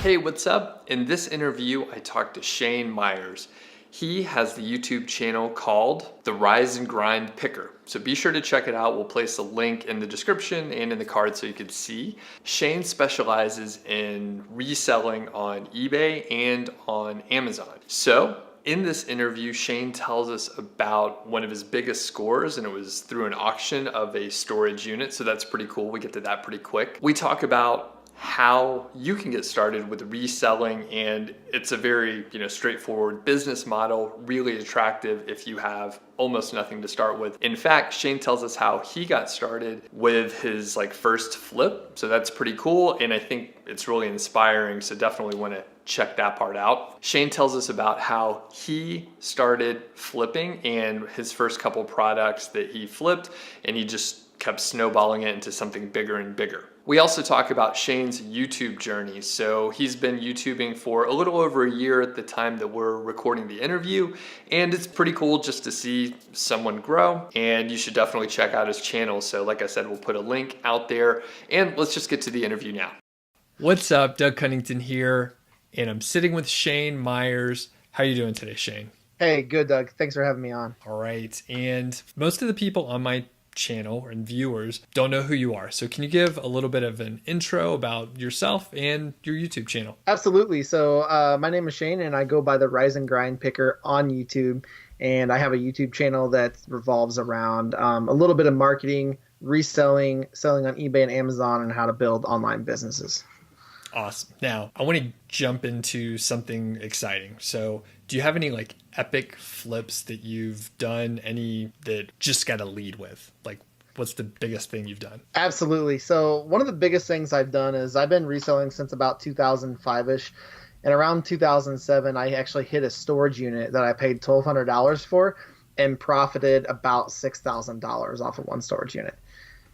Hey, what's up? In this interview, I talked to Shane Myers. He has the YouTube channel called The Rise and Grind Picker. So be sure to check it out. We'll place a link in the description and in the card so you can see. Shane specializes in reselling on eBay and on Amazon. So in this interview, Shane tells us about one of his biggest scores, and it was through an auction of a storage unit. So that's pretty cool. We get to that pretty quick. We talk about how you can get started with reselling, and it's a very straightforward business model, really attractive if you have almost nothing to start with. In fact, Shane tells us how he got started with his first flip, so that's pretty cool, and I think it's really inspiring, so definitely want to check that part out. Shane tells us about how he started flipping and his first couple products that he flipped, and he just kept snowballing it into something bigger and bigger. We also talk about Shane's YouTube journey. So he's been YouTubing for a little over a year at the time that we're recording the interview, and it's pretty cool just to see someone grow, and you should definitely check out his channel. So like I said, we'll put a link out there, and let's just get to the interview now. What's up? Doug Cunnington here, and I'm sitting with Shane Myers. How are you doing today, Shane? Hey, good, Doug. Thanks for having me on. All right, and most of the people on my channel and viewers don't know who you are. So can you give a little bit of an intro about yourself and your YouTube channel? Absolutely. So my name is Shane, and I go by the Rise and Grind Picker on YouTube. And I have a YouTube channel that revolves around a little bit of marketing, reselling, selling on eBay and Amazon, and how to build online businesses. Awesome. Now, I want to jump into something exciting. So do you have any epic flips that you've done, any that just got to lead with? What's the biggest thing you've done? Absolutely. So one of the biggest things I've done is I've been reselling since about 2005-ish. And around 2007, I actually hit a storage unit that I paid $1,200 for and profited about $6,000 off of one storage unit.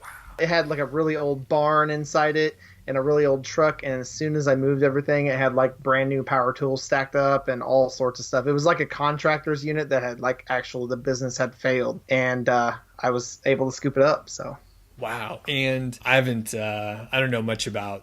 Wow. It had a really old barn inside it and a really old truck, and as soon as I moved everything, it had brand new power tools stacked up and all sorts of stuff. It was like a contractor's unit that had the business had failed, and I was able to scoop it up. So wow. And I don't know much about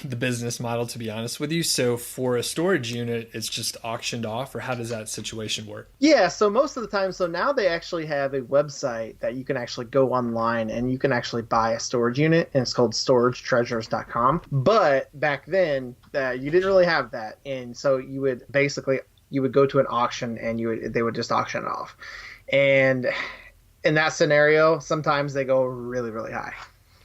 the business model, to be honest with you. So for a storage unit, it's just auctioned off, or how does that situation work? Yeah, so most of the time, so now they actually have a website that you can actually go online and you can actually buy a storage unit, and it's called storagetreasures.com. But back then, you didn't really have that, and so you would go to an auction and they would just auction it off. And in that scenario, sometimes they go really, really high.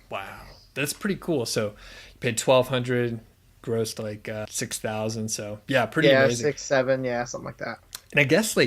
Wow, that's pretty cool. So paid $1,200, grossed $6,000. So yeah, pretty amazing. 6, 7, yeah, something like that. And I guess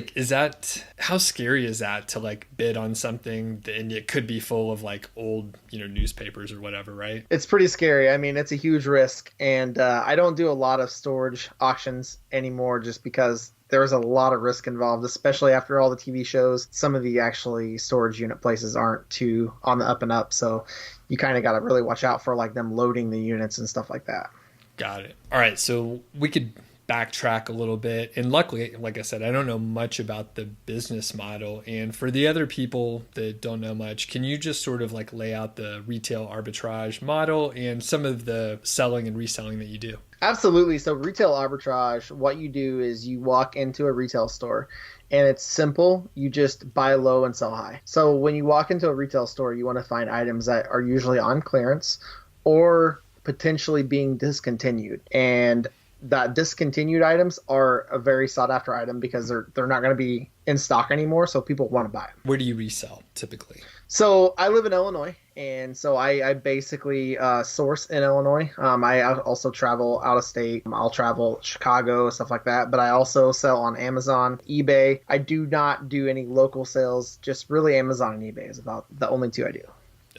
how scary is that to bid on something and it could be full of old newspapers or whatever, right? It's pretty scary. I mean, it's a huge risk, and I don't do a lot of storage auctions anymore just because there's a lot of risk involved, especially after all the TV shows. Some of the actually storage unit places aren't too on the up and up, so you kind of got to really watch out for them loading the units and stuff like that. Got it. All right, so we could backtrack a little bit, and luckily, like I said, I don't know much about the business model, and for the other people that don't know much, can you just sort of lay out the retail arbitrage model and some of the selling and reselling that you do? Absolutely. So retail arbitrage, what you do is you walk into a retail store, and it's simple. You just buy low and sell high. So when you walk into a retail store, you want to find items that are usually on clearance or potentially being discontinued. And that discontinued items are a very sought after item because they're not going to be in stock anymore, so people want to buy them. Where do you resell typically? So I live in Illinois, and so I basically source in Illinois. I also travel out of state. I'll travel Chicago, stuff like that, but I also sell on Amazon, eBay. I do not do any local sales, just really Amazon and eBay is about the only two I do.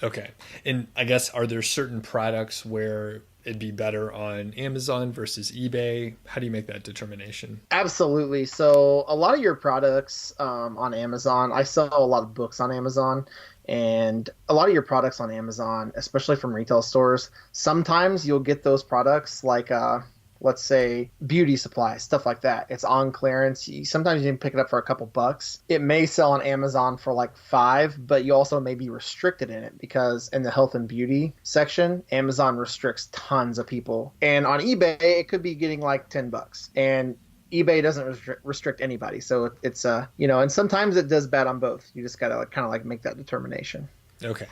Okay. And I guess, are there certain products where it'd be better on Amazon versus eBay? How do you make that determination? Absolutely. So a lot of your products on Amazon, I sell a lot of books on Amazon, and a lot of your products on Amazon, especially from retail stores, sometimes you'll get those products let's say beauty supplies, stuff like that. It's on clearance. Sometimes you can pick it up for a couple bucks. It may sell on Amazon for like 5, but you also may be restricted in it because in the health and beauty section, Amazon restricts tons of people. And on eBay, it could be getting like $10. And eBay doesn't restrict anybody. So it's and sometimes it does bad on both. You just got to kind of like make that determination. Okay.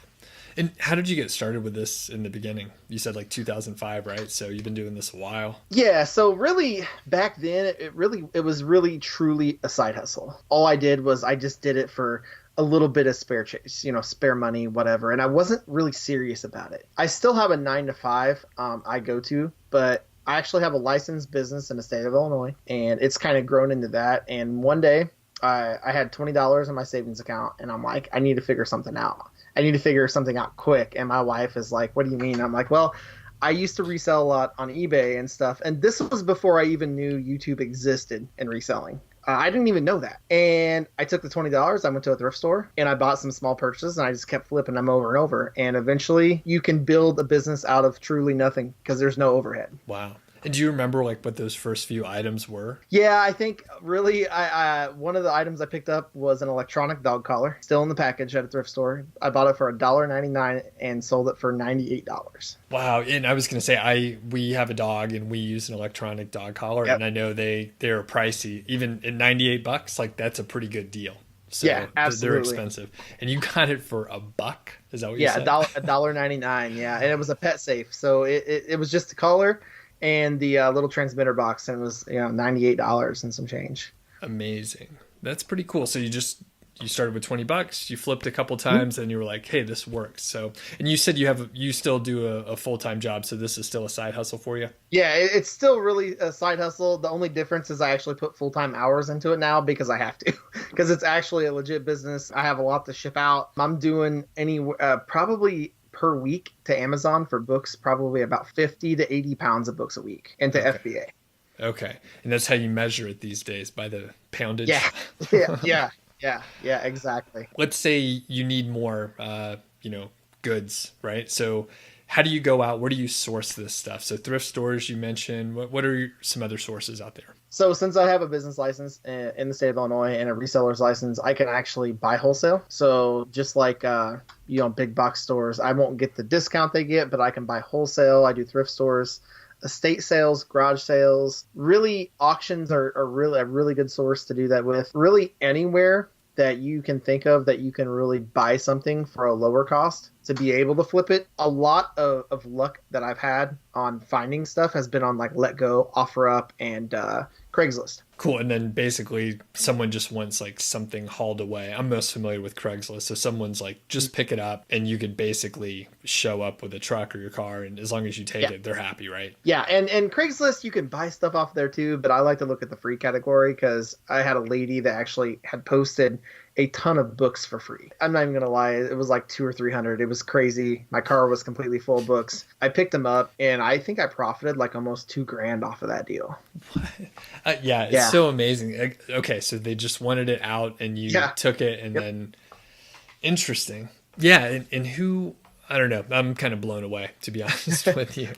And how did you get started with this in the beginning? You said like 2005, right? So you've been doing this a while. Yeah. So really back then it was really truly a side hustle. All I did was I just did it for a little bit of spare money, whatever. And I wasn't really serious about it. I still have a 9 to 5 I go to, but I actually have a licensed business in the state of Illinois, and it's kind of grown into that. And one day I had $20 in my savings account, and I'm like, I need to figure something out. I need to figure something out quick. And my wife is like, what do you mean? I'm like, well, I used to resell a lot on eBay and stuff. And this was before I even knew YouTube existed in reselling. I didn't even know that. And I took the $20, I went to a thrift store, and I bought some small purchases, and I just kept flipping them over and over. And eventually you can build a business out of truly nothing because there's no overhead. Wow. And do you remember like what those first few items were? Yeah, I think really I one of the items I picked up was an electronic dog collar, still in the package at a thrift store. I bought it for $1.99 and sold it for $98. Wow. And I was going to say, we have a dog and we use an electronic dog collar. Yep. And I know they're pricey. Even at $98, like that's a pretty good deal. So yeah, absolutely. They're expensive. And you got it for $1? Is that what you said? Yeah, $1.99. Yeah. And it was a pet safe. So it was just a collar and the little transmitter box, and it was $98 and some change. Amazing. That's pretty cool. So you started with $20, you flipped a couple times, and you were like, hey, this works. So, and you said you still do a full-time job, so this is still a side hustle for you? Yeah, it's still really a side hustle. The only difference is I actually put full-time hours into it now because I have to, because it's actually a legit business. I have a lot to ship out. I'm doing probably per week to Amazon for books, probably about 50 to 80 pounds of books a week into FBA. Okay. And that's how you measure it these days, by the poundage? Yeah, exactly. Let's say you need more, goods, right? So how do you go out? Where do you source this stuff? So thrift stores, you mentioned. What are some other sources out there? So since I have a business license in the state of Illinois and a reseller's license, I can actually buy wholesale. So just like, big box stores, I won't get the discount they get, but I can buy wholesale. I do thrift stores, estate sales, garage sales. Really, auctions are really a really good source to do that with. Really anywhere that you can think of that you can really buy something for a lower cost to be able to flip it. A lot of luck that I've had on finding stuff has been on like Letgo, OfferUp, and Craigslist. Cool. And then basically someone just wants like something hauled away. I'm most familiar with Craigslist. So someone's like, just pick it up, and you could basically show up with a truck or your car, and as long as you take it, they're happy, right? Yeah. And Craigslist, you can buy stuff off there too, but I like to look at the free category because I had a lady that actually had posted a ton of books for free. I'm not even going to lie. It was like 200 or 300. It was crazy. My car was completely full of books. I picked them up, and I think I profited like almost $2,000 off of that deal. What? It's so amazing. Okay. So they just wanted it out, and you took it, and then interesting. Yeah. And who, I don't know. I'm kind of blown away, to be honest with you.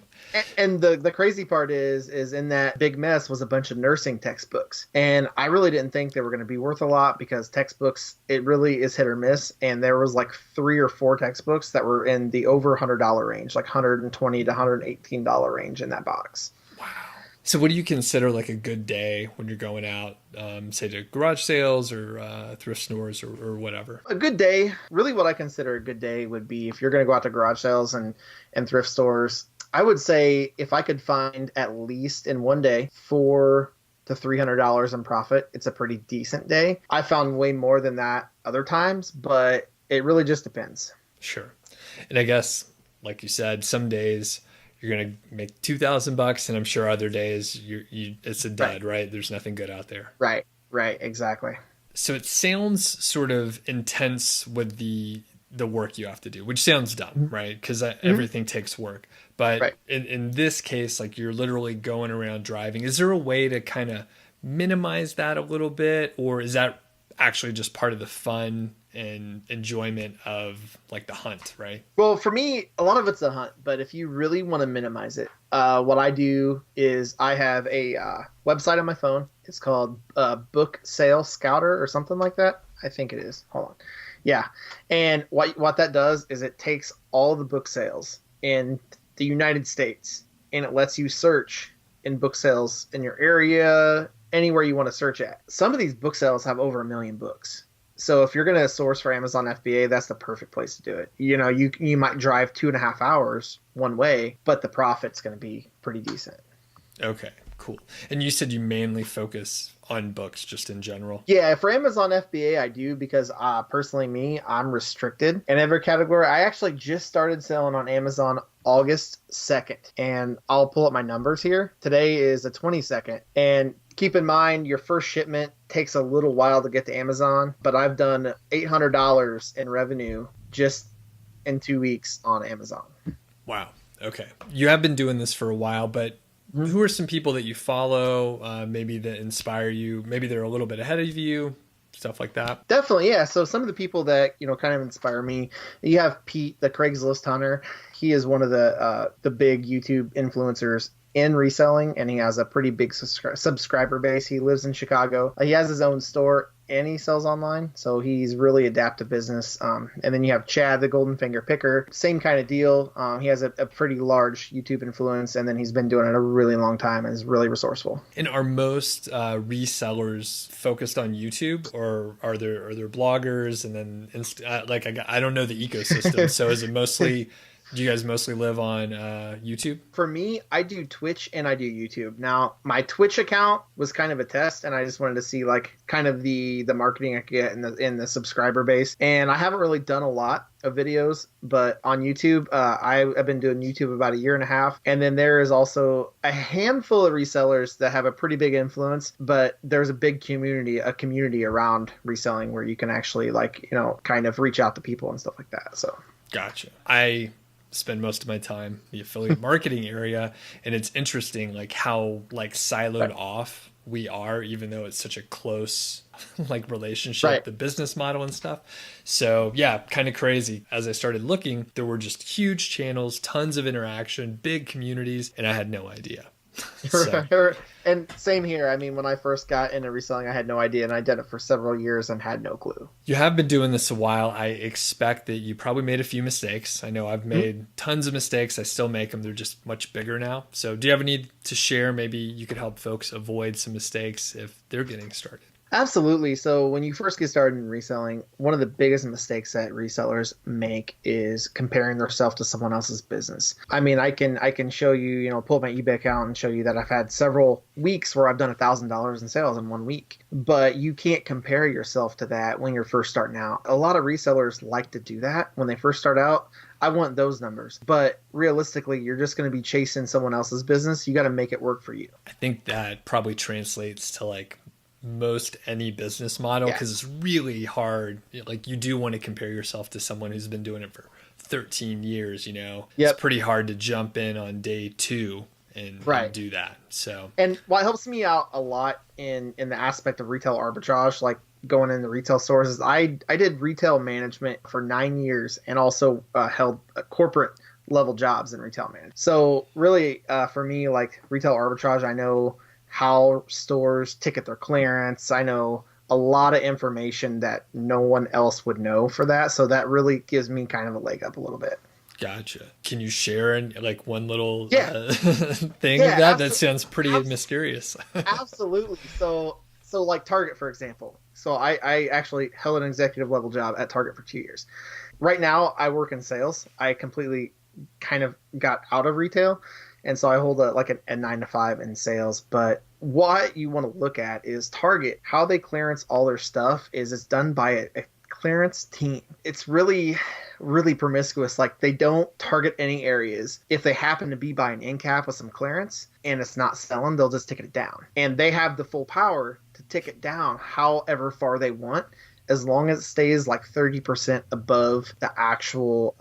And the crazy part is in that big mess was a bunch of nursing textbooks. And I really didn't think they were going to be worth a lot because textbooks, it really is hit or miss. And there was like 3 or 4 textbooks that were in the over $100 range, like $120 to $118 range in that box. Wow. So what do you consider like a good day when you're going out, say to garage sales or thrift stores or whatever? A good day, really what I consider a good day would be if you're going to go out to garage sales and thrift stores. I would say if I could find at least in one day $400 to $300 in profit, it's a pretty decent day. I found way more than that other times, but it really just depends. Sure. And I guess, like you said, some days you're going to make $2,000, and I'm sure other days it's a dud, right? There's nothing good out there. Right, exactly. So it sounds sort of intense with the work you have to do, which sounds dumb, right? Because everything takes work. But in this case, like you're literally going around driving. Is there a way to kind of minimize that a little bit? Or is that actually just part of the fun and enjoyment of like the hunt, right? Well, for me, a lot of it's a hunt, but if you really want to minimize it, what I do is I have a website on my phone. It's called Book Sale Scouter or something like that. I think it is. Hold on. Yeah. And what that does is it takes all the book sales in the United States and it lets you search in book sales in your area, anywhere you want to search at. Some of these book sales have over 1 million books. So if you're going to source for Amazon FBA, that's the perfect place to do it. You know, you might drive 2.5 hours one way, but the profit's going to be pretty decent. Okay, cool. And you said you mainly focus on books just in general? Yeah, for Amazon FBA, I do because personally, I'm restricted in every category. I actually just started selling on Amazon August 2nd, and I'll pull up my numbers here. Today is the 22nd, and keep in mind your first shipment takes a little while to get to Amazon, but I've done $800 in revenue just in 2 weeks on Amazon. Wow. Okay. You have been doing this for a while, but who are some people that you follow, maybe that inspire you? Maybe they're a little bit ahead of you, stuff like that. Definitely, yeah. So some of the people that, you know, kind of inspire me, you have Pete, the Craigslist hunter. He is one of the big YouTube influencers in reselling, and he has a pretty big subscriber base. He lives in Chicago. He has his own store and he sells online, so he's really adapted business. And then you have Chad, the Golden Finger Picker, same kind of deal. He has a pretty large YouTube influence, and then he's been doing it a really long time and is really resourceful. And are most resellers focused on YouTube, or are there bloggers and then I don't know the ecosystem. So is it mostly? Do you guys mostly live on YouTube? For me, I do Twitch and I do YouTube. Now, my Twitch account was kind of a test, and I just wanted to see like kind of the marketing I could get in the subscriber base. And I haven't really done a lot of videos, but on YouTube, I've been doing YouTube about 1.5 years. And then there is also a handful of resellers that have a pretty big influence, but there's a big community around reselling where you can actually like, you know, kind of reach out to people and stuff like that. So gotcha. I spend most of my time in the affiliate marketing area, and it's interesting like how like siloed off we are, even though it's such a close like relationship, the business model and stuff. So yeah, kind of crazy. As I started looking, there were just huge channels, tons of interaction, big communities, and I had no idea. So. And same here. I mean, when I first got into reselling, I had no idea, and I did it for several years and had no clue. You have been doing this a while. I expect that you probably made a few mistakes. I know I've made tons of mistakes. I still make them. They're just much bigger now. So do you have a need to share? Maybe you could help folks avoid some mistakes if they're getting started. Absolutely. So when you first get started in reselling, one of the biggest mistakes that resellers make is comparing themselves to someone else's business. I mean, I can show you, you know, pull up my eBay account and show you that I've had several weeks where I've done $1,000 in sales in 1 week. But you can't compare yourself to that when you're first starting out. A lot of resellers like to do that when they first start out. I want those numbers. But realistically, you're just going to be chasing someone else's business. You got to make it work for you. I think that probably translates to like most any business model, because it's really hard. Like you do want to compare yourself to someone who's been doing it for 13 years, you know. It's pretty hard to jump in on day 2 and do that. So, and what helps me out a lot in the aspect of retail arbitrage, like going into retail stores, is I did retail management for 9 years and also held corporate level jobs in retail management. So really for me, like retail arbitrage, I know how stores ticket their clearance. I know a lot of information that no one else would know for that. So that really gives me kind of a leg up a little bit. Gotcha. Can you share like one little thing of that? That sounds pretty mysterious. Absolutely. So like Target, for example. So I actually held an executive level job at Target for 2 years. Right now I work in sales. I completely kind of got out of retail. And so I hold a 9 to 5 in sales. But what you want to look at is Target, how they clearance all their stuff is it's done by a clearance team. It's really, really promiscuous. Like they don't target any areas. If they happen to be by an end cap with some clearance and it's not selling, they'll just ticket it down. And they have the full power to ticket down however far they want, as long as it stays like 30% above the actual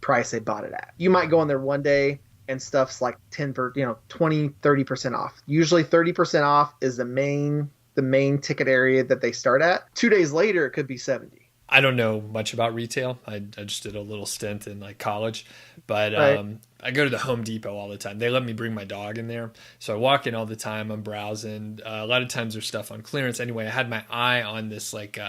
price they bought it at. You might go in there one day and stuff's like 20, 30% off. Usually 30% off is the main ticket area that they start at. 2 days later, it could be 70. I don't know much about retail. I just did a little stint in like college, but Right. I go to the Home Depot all the time. They let me bring my dog in there, so I walk in all the time. I'm browsing. A lot of times there's stuff on clearance. Anyway, I had my eye on this like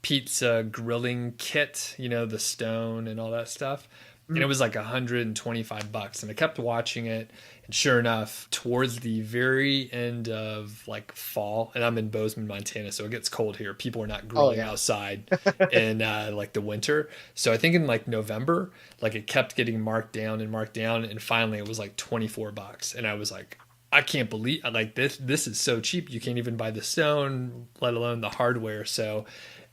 pizza grilling kit, the stone and all that stuff, and it Mhm. was like $125, and I kept watching it. And sure enough, towards the very end of like fall, and I'm in Bozeman, Montana, so it gets cold here. People are not Oh grilling yeah. outside in like the winter. So I think in like November, like it kept getting marked down, and finally it was like $24, and I was like, I can't believe like this is so cheap. You can't even buy the stone, let alone the hardware. So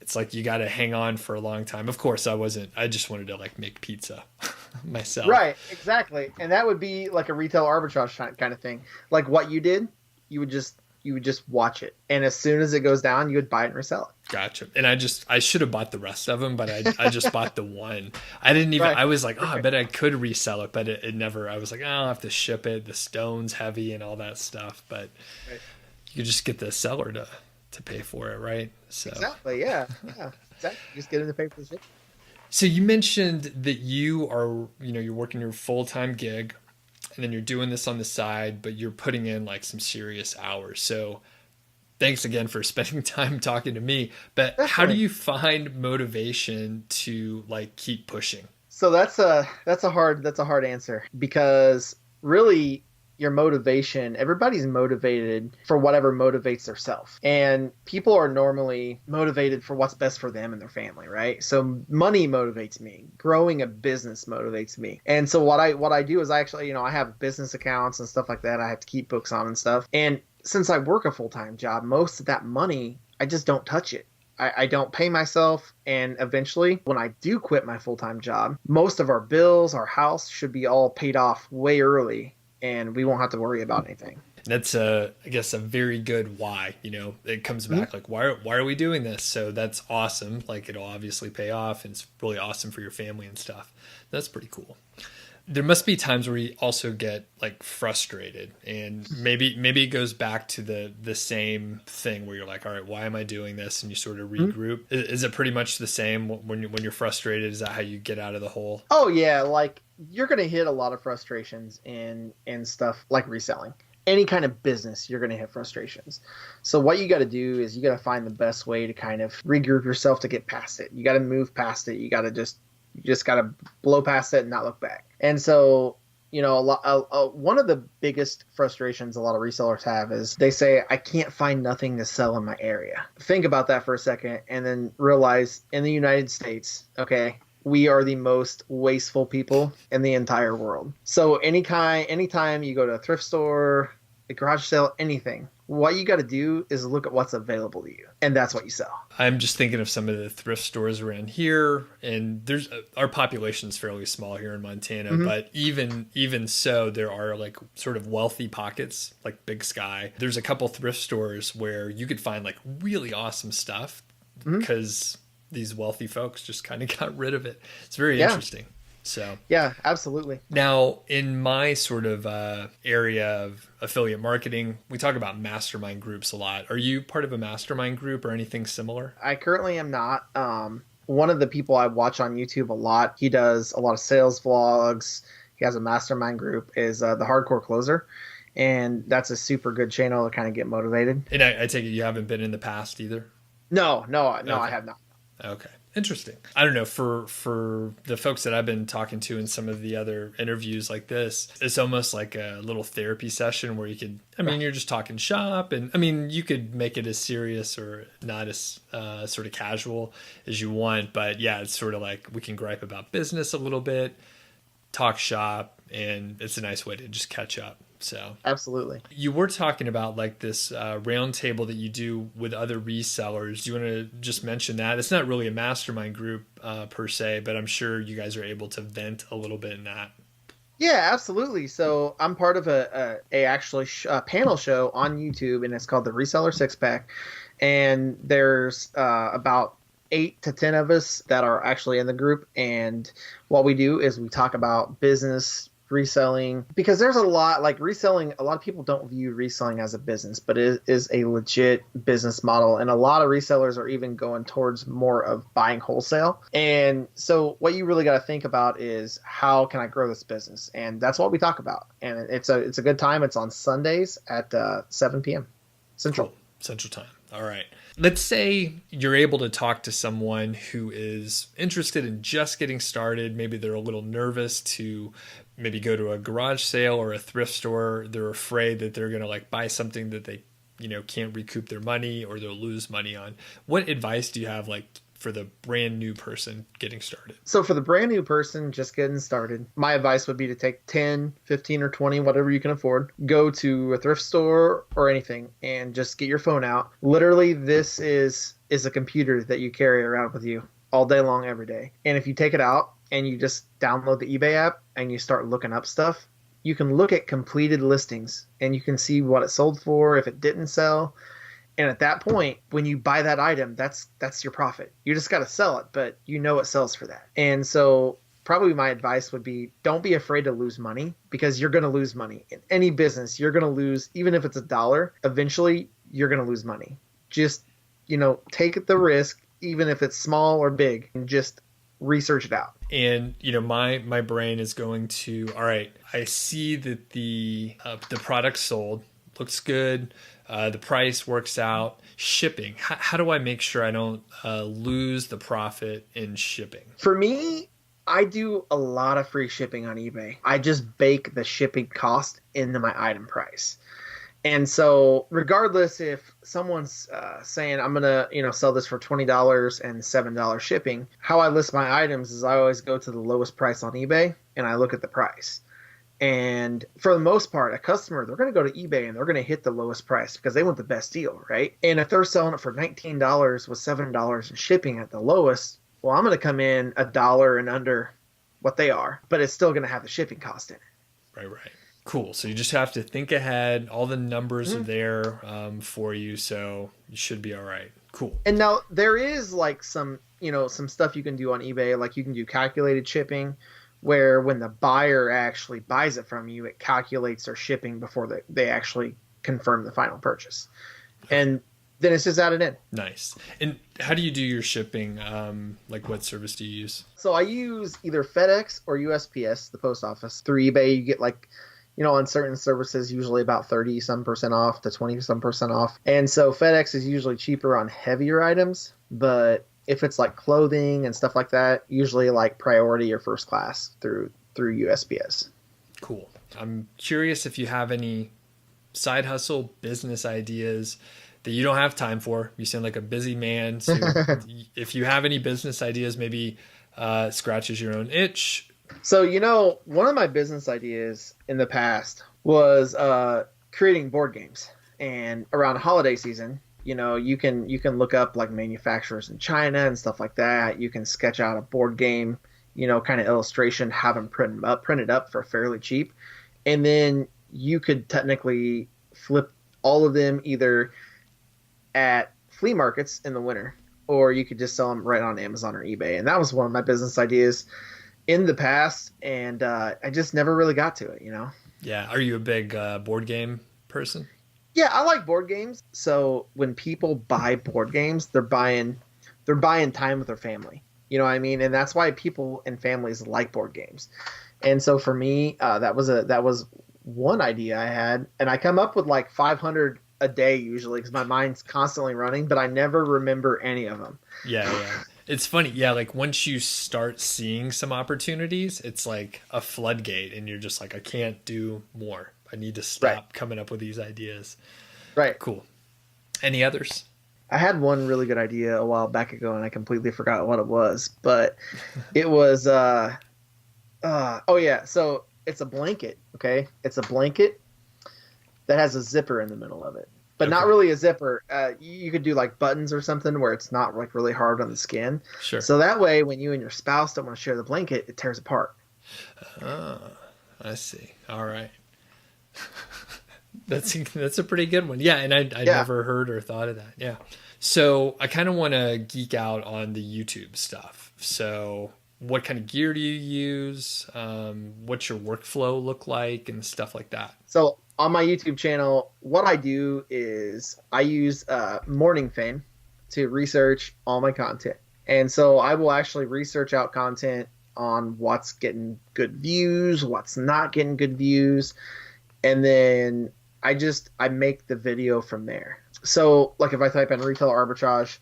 it's like you got to hang on for a long time. Of course, I wasn't. I just wanted to like make pizza myself. Right, exactly. And that would be like a retail arbitrage kind of thing. Like what you did, you would just watch it. And as soon as it goes down, you would buy it and resell it. Gotcha. And I should have bought the rest of them, but I just bought the one. I didn't even, Right. I was like, oh, I bet I could resell it, but it never, I was like, oh, I'll have to ship it. The stone's heavy and all that stuff, but Right. you could just get the seller to pay for it, right? So, Exactly. Yeah. Yeah. Exactly. Just get in the paper. so you mentioned that you are, you're working your full-time gig and then you're doing this on the side, but you're putting in like some serious hours. So thanks again for spending time talking to me. But how do Definitely. you find motivation to like keep pushing? So that's a hard answer because really your motivation, everybody's motivated for whatever motivates their self. And people are normally motivated for what's best for them and their family, right? So money motivates me. Growing a business motivates me. And so what I do is I actually, I have business accounts and stuff like that I have to keep books on and stuff. And since I work a full-time job, most of that money, I just don't touch it. I don't pay myself. And eventually, when I do quit my full time job, most of our bills, our house should be all paid off way early and we won't have to worry about anything. That's I guess a very good why. It comes Mhm. back like why are we doing this? So that's awesome. Like it'll obviously pay off, and it's really awesome for your family and stuff. That's pretty cool. There must be times where you also get like frustrated, and maybe it goes back to the same thing where you're like, all right, why am I doing this? And you sort of Mhm. regroup. Is it pretty much the same when you're frustrated? Is that how you get out of the hole? Oh, yeah. Like you're going to hit a lot of frustrations in stuff like reselling. Any kind of business, you're going to hit frustrations. So what you got to do is you got to find the best way to kind of regroup yourself to get past it. You got to move past it. You just got to blow past it and not look back. And so, one of the biggest frustrations a lot of resellers have is they say, I can't find nothing to sell in my area. Think about that for a second and then realize in the United States, okay, we are the most wasteful people in the entire world. So anytime you go to a thrift store, a garage sale, anything, what you got to do is look at what's available to you, and that's what you sell. I'm just thinking of some of the thrift stores around here, and there's our population is fairly small here in Montana, Hmm. but even so, there are like sort of wealthy pockets, like Big Sky. There's a couple thrift stores where you could find like really awesome stuff Hmm. because these wealthy folks just kind of got rid of it. It's very Yeah, interesting. So yeah, absolutely. now, in my sort of area of affiliate marketing, we talk about mastermind groups a lot. Are you part of a mastermind group or anything similar? I currently am not. One of the people I watch on YouTube a lot, he does a lot of sales vlogs. He has a mastermind group, is the Hardcore Closer. And that's a super good channel to kind of get motivated. And I take it you haven't been in the past either? No, no, no, I Okay. have not. Okay. Interesting. I don't know, for the folks that I've been talking to in some of the other interviews like this, it's almost like a little therapy session where you could, I mean, Right. you're just talking shop, and I mean, you could make it as serious or not as sort of casual as you want, but yeah, it's sort of like we can gripe about business a little bit, talk shop, and it's a nice way to just catch up. So Absolutely. you were talking about like this round table that you do with other resellers. Do you want to just mention that? It's not really a mastermind group per se, but I'm sure you guys are able to vent a little bit in that. Yeah, absolutely. So I'm part of a panel show on YouTube, and it's called the Reseller Six Pack. And there's about 8 to 10 of us that are actually in the group. And what we do is we talk about business reselling, because there's a lot like reselling. A lot of people don't view reselling as a business, but it is a legit business model. And a lot of resellers are even going towards more of buying wholesale. And so what you really got to think about is, how can I grow this business? And that's what we talk about. And it's a good time. It's on Sundays at 7 p.m. Central. Cool. Central time. All right. Let's say you're able to talk to someone who is interested in just getting started. Maybe they're a little nervous to maybe go to a garage sale or a thrift store. They're afraid that they're going to like buy something that they, can't recoup their money or they'll lose money on. What advice do you have like for the brand new person getting started? So for the brand new person just getting started, my advice would be to take 10, 15, or 20, whatever you can afford, go to a thrift store or anything and just get your phone out. Literally, this is a computer that you carry around with you all day long, every day. And if you take it out and you just download the eBay app and you start looking up stuff, you can look at completed listings and you can see what it sold for, if it didn't sell. And at that point, when you buy that item, that's your profit. You just got to sell it, but it sells for that. And so probably my advice would be, don't be afraid to lose money, because you're going to lose money. In any business, you're going to lose, even if it's $1, eventually you're going to lose money. Just, take the risk, even if it's small or big, and just research it out. And my brain is going to, all right, I see that the product sold, looks good. The price works out. Shipping. How do I make sure I don't lose the profit in shipping? For me, I do a lot of free shipping on eBay. I just bake the shipping cost into my item price. And so regardless if someone's saying I'm going to, sell this for $20 and $7 shipping, how I list my items is I always go to the lowest price on eBay and I look at the price. And for the most part, a customer, they're going to go to eBay and they're going to hit the lowest price because they want the best deal, right? And if they're selling it for $19 with $7 in shipping at the lowest, well, I'm going to come in $1 and under what they are, but it's still going to have the shipping cost in it. Right. Cool. So you just have to think ahead. All the numbers are there for you, so you should be all right. Cool. And now there is like some stuff you can do on eBay, like you can do calculated shipping, where when the buyer actually buys it from you, it calculates their shipping before they actually confirm the final purchase. And then it's just added in. Nice. And how do you do your shipping? Like what service do you use? So I use either FedEx or USPS, the post office. Through eBay, you get like, on certain services, usually about 30% off to 20% off. And so FedEx is usually cheaper on heavier items, but if it's like clothing and stuff like that, usually like priority or first class through USPS. Cool. I'm curious if you have any side hustle business ideas that you don't have time for. You sound like a busy man. So if you have any business ideas, maybe scratches your own itch. So, one of my business ideas in the past was creating board games. And around holiday season, you can look up like manufacturers in China and stuff like that. You can sketch out a board game, kind of illustration, have them printed up for fairly cheap. And then you could technically flip all of them either at flea markets in the winter, or you could just sell them right on Amazon or eBay. And that was one of my business ideas in the past. And I just never really got to it, Yeah. Are you a big board game person? Yeah, I like board games. So when people buy board games, they're buying time with their family. You know what I mean? And that's why people and families like board games. And so for me, that was one idea I had, and I come up with like 500 a day usually because my mind's constantly running, but I never remember any of them. Yeah. It's funny. Yeah, like once you start seeing some opportunities, it's like a floodgate, and you're just like, I can't do more. I need to stop coming up with these ideas. Right. Cool. Any others? I had one really good idea a while back ago, and I completely forgot what it was. But it was, oh yeah. So it's a blanket. Okay, it's a blanket that has a zipper in the middle of it, but not really a zipper. You could do like buttons or something where it's not like really hard on the skin. Sure. So that way, when you and your spouse don't want to share the blanket, it tears apart. Oh, I see. All right. That's a pretty good one. Yeah, and I never heard or thought of that. Yeah. So I kind of want to geek out on the YouTube stuff. So what kind of gear do you use? What's your workflow look like and stuff like that? So on my YouTube channel, what I do is I use Morning Fame to research all my content. And so I will actually research out content on what's getting good views, what's not getting good views. And then I make the video from there. So like if I type in retail arbitrage,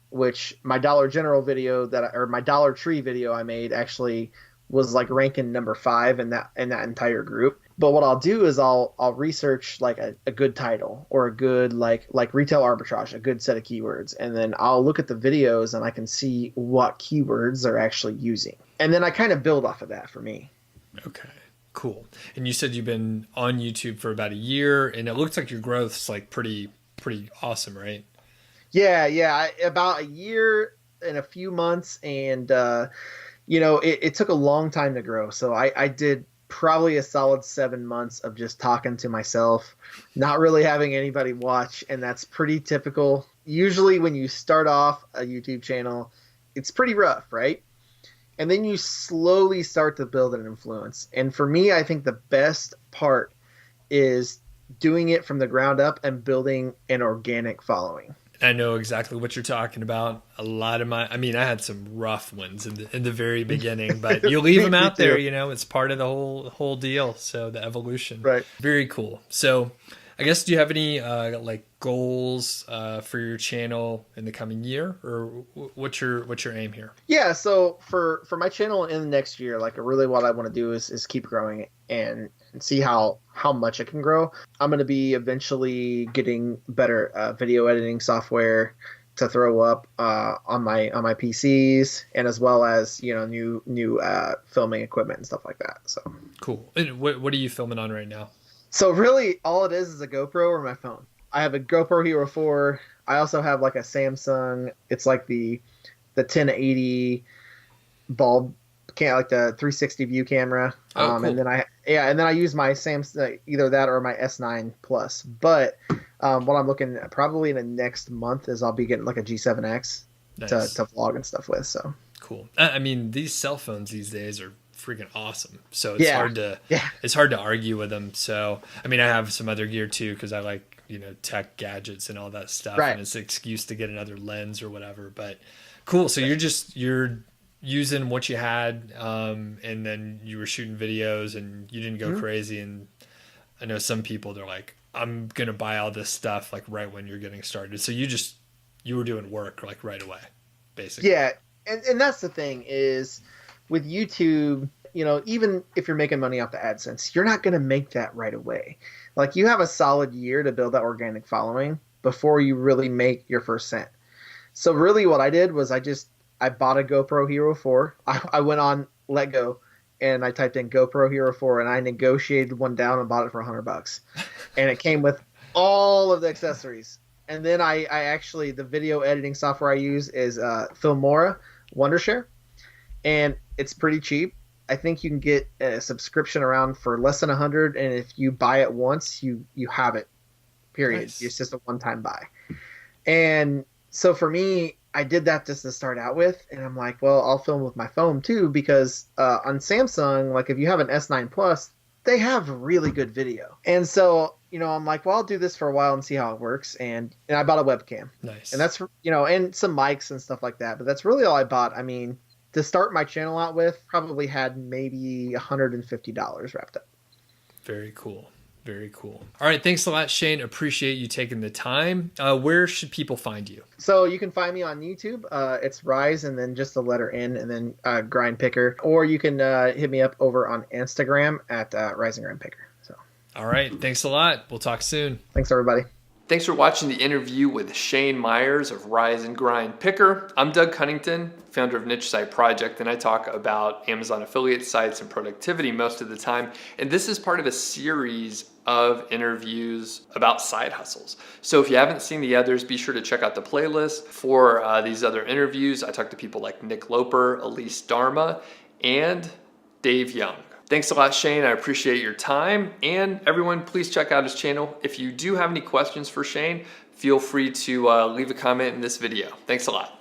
which my Dollar General video or my Dollar Tree video I made actually was like ranking number 5 in that entire group. But what I'll do is I'll research like a good title or a good like retail arbitrage, a good set of keywords, and then I'll look at the videos and I can see what keywords they're actually using, and then I kind of build off of that for me. Okay, cool. And you said you've been on YouTube for about a year, and it looks like your growth's like pretty awesome, right? Yeah, about a year and a few months, and it took a long time to grow. So I did probably a solid 7 months of just talking to myself, not really having anybody watch, and that's pretty typical. Usually when you start off a YouTube channel, it's pretty rough, right? And then you slowly start to build an influence. And for me, I think the best part is doing it from the ground up and building an organic following. I know exactly what you're talking about. A lot of I had some rough ones in the very beginning, but you leave them out there, it's part of the whole deal. So the evolution, right? Very cool. So I guess, do you have any like goals for your channel in the coming year, or what's your aim here? Yeah. So for my channel in the next year, like really what I want to do is keep growing it and see how much it can grow. I'm going to be eventually getting better video editing software to throw up on my PCs, and as well as new filming equipment and stuff like that. So cool. And what are you filming on right now? So really all it is a GoPro or my phone. I have a GoPro Hero 4. I also have like a Samsung. It's like the 1080 bulb, like the 360 view camera. Oh, cool. And then I use my Samsung, either that or my S9 Plus. But what I'm looking at probably in the next month is I'll be getting like a G7X Nice. to vlog and stuff with. So cool. I mean, these cell phones these days are freaking awesome. So it's hard to argue with them. So I mean, I have some other gear too because I like tech gadgets and all that stuff, right. And it's an excuse to get another lens or whatever. But cool. So you're using what you had, and then you were shooting videos and you didn't go crazy. And I know some people, they're like, I'm gonna buy all this stuff like right when you're getting started. So you were doing work like right away, basically. Yeah, and that's the thing is with YouTube, even if you're making money off the AdSense, you're not going to make that right away. Like you have a solid year to build that organic following before you really make your first cent. So really what I did was I bought a GoPro Hero 4. I went on Let Go and I typed in GoPro Hero 4 and I negotiated one down and bought it for $100. And it came with all of the accessories. And then I actually, the video editing software I use is Filmora Wondershare. And it's pretty cheap. I think you can get a subscription around for less than $100, and if you buy it once, you have it. Period. Nice. It's just a one-time buy. And so for me, I did that just to start out with, and I'm like, well, I'll film with my phone too because on Samsung, like if you have an S9 Plus, they have really good video. And so I'm like, well, I'll do this for a while and see how it works. And I bought a webcam. Nice. And that's and some mics and stuff like that. But that's really all I bought. I mean, to start my channel out with, probably had maybe $150 wrapped up. Very cool. Very cool. All right. Thanks a lot, Shane. Appreciate you taking the time. Where should people find you? So you can find me on YouTube. It's Rise and then just the letter N and then Grind Picker. Or you can hit me up over on Instagram at Rise and Grind Picker. So. All right. Thanks a lot. We'll talk soon. Thanks, everybody. Thanks for watching the interview with Shane Myers of Rise and Grind Picker. I'm Doug Cunnington, founder of Niche Site Project, and I talk about Amazon affiliate sites and productivity most of the time. And this is part of a series of interviews about side hustles. So if you haven't seen the others, be sure to check out the playlist for these other interviews. I talk to people like Nick Loper, Elise Dharma, and Dave Young. Thanks a lot, Shane. I appreciate your time. And everyone, please check out his channel. If you do have any questions for Shane, feel free to leave a comment in this video. Thanks a lot.